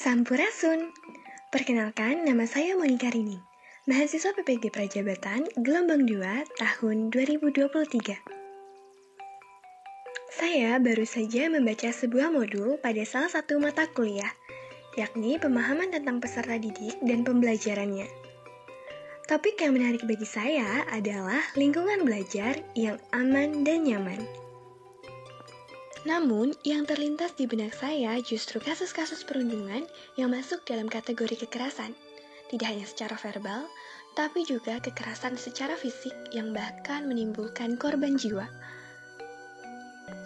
Sampurasun. Perkenalkan, nama saya Monika Rining, mahasiswa PPG Prajabatan Gelombang 2 tahun 2023. Saya baru saja membaca sebuah modul pada salah satu mata kuliah, yakni pemahaman tentang peserta didik dan pembelajarannya. Topik yang menarik bagi saya adalah lingkungan belajar yang aman dan nyaman. Namun, yang terlintas di benak saya justru kasus-kasus perundungan yang masuk dalam kategori kekerasan. Tidak hanya secara verbal, tapi juga kekerasan secara fisik yang bahkan menimbulkan korban jiwa.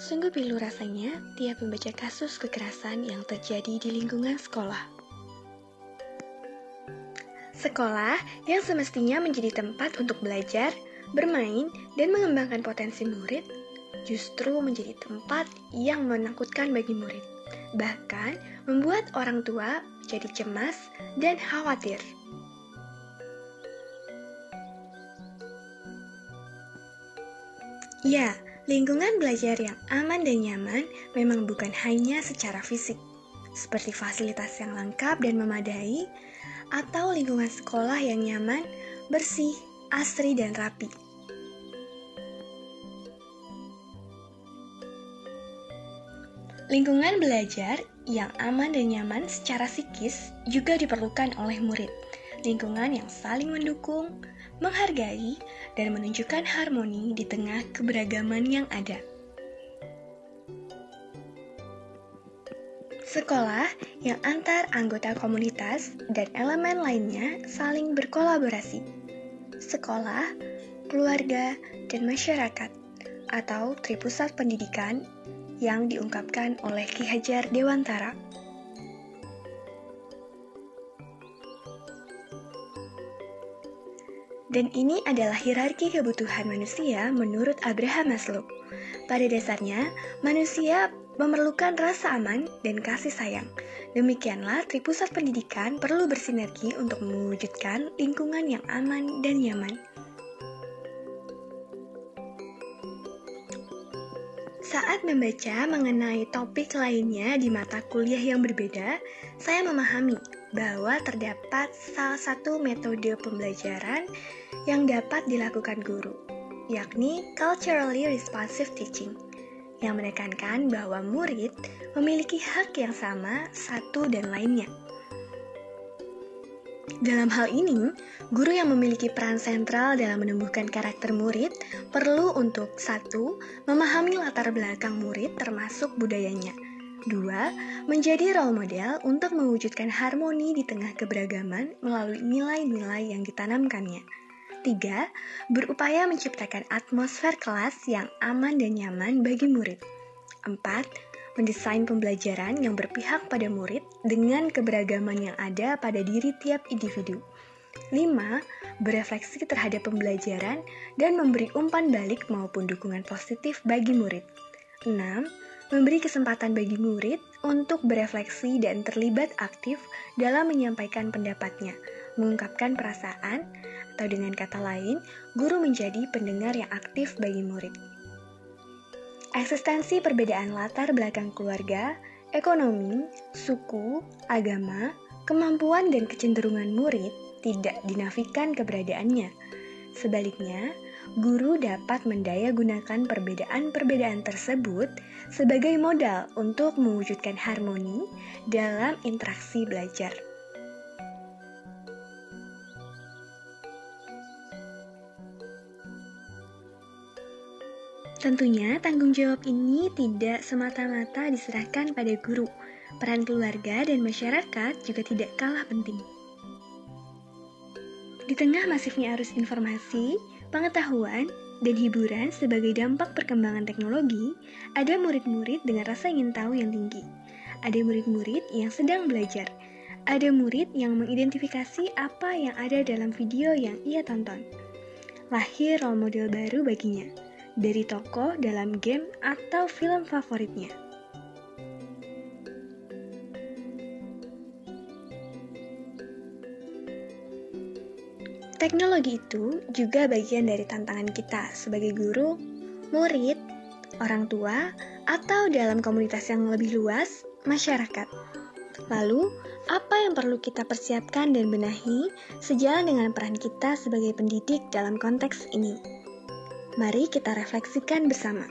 Sungguh pilu rasanya tiap membaca kasus kekerasan yang terjadi di lingkungan sekolah. Sekolah yang semestinya menjadi tempat untuk belajar, bermain, dan mengembangkan potensi murid, justru menjadi tempat yang menakutkan bagi murid, bahkan membuat orang tua jadi cemas dan khawatir. Ya, lingkungan belajar yang aman dan nyaman memang bukan hanya secara fisik, seperti fasilitas yang lengkap dan memadai, atau lingkungan sekolah yang nyaman, bersih, asri, dan rapi. Lingkungan belajar yang aman dan nyaman secara psikis juga diperlukan oleh murid. Lingkungan yang saling mendukung, menghargai, dan menunjukkan harmoni di tengah keberagaman yang ada. Sekolah yang antar anggota komunitas dan elemen lainnya saling berkolaborasi. Sekolah, keluarga, dan masyarakat atau Tripusat Pendidikan yang diungkapkan oleh Ki Hajar Dewantara. Dan ini adalah hierarki kebutuhan manusia menurut Abraham Maslow. Pada dasarnya, manusia memerlukan rasa aman dan kasih sayang. Demikianlah Tripusat Pendidikan perlu bersinergi untuk mewujudkan lingkungan yang aman dan nyaman. Saat membaca mengenai topik lainnya di mata kuliah yang berbeda, saya memahami bahwa terdapat salah satu metode pembelajaran yang dapat dilakukan guru, yakni culturally responsive teaching, yang menekankan bahwa murid memiliki hak yang sama satu dan lainnya. Dalam hal ini, guru yang memiliki peran sentral dalam menumbuhkan karakter murid perlu untuk 1. Memahami latar belakang murid termasuk budayanya. 2. Menjadi role model untuk mewujudkan harmoni di tengah keberagaman melalui nilai-nilai yang ditanamkannya. 3. Berupaya menciptakan atmosfer kelas yang aman dan nyaman bagi murid. 4. Mendesain pembelajaran yang berpihak pada murid dengan keberagaman yang ada pada diri tiap individu. 5. Berefleksi terhadap pembelajaran dan memberi umpan balik maupun dukungan positif bagi murid. 6. Memberi kesempatan bagi murid untuk berefleksi dan terlibat aktif dalam menyampaikan pendapatnya, mengungkapkan perasaan, atau dengan kata lain, guru menjadi pendengar yang aktif bagi murid. Eksistensi perbedaan latar belakang keluarga, ekonomi, suku, agama, kemampuan dan kecenderungan murid tidak dinafikan keberadaannya. Sebaliknya, guru dapat mendayagunakan perbedaan-perbedaan tersebut sebagai modal untuk mewujudkan harmoni dalam interaksi belajar. Tentunya, tanggung jawab ini tidak semata-mata diserahkan pada guru. Peran keluarga dan masyarakat juga tidak kalah penting. Di tengah masifnya arus informasi, pengetahuan, dan hiburan sebagai dampak perkembangan teknologi, ada murid-murid dengan rasa ingin tahu yang tinggi. Ada murid-murid yang sedang belajar. Ada murid yang mengidentifikasi apa yang ada dalam video yang ia tonton. Lahir role model baru baginya, dari tokoh dalam game atau film favoritnya. Teknologi itu juga bagian dari tantangan kita sebagai guru, murid, orang tua, atau dalam komunitas yang lebih luas, masyarakat. Lalu, apa yang perlu kita persiapkan dan benahi sejalan dengan peran kita sebagai pendidik dalam konteks ini? Mari kita refleksikan bersama.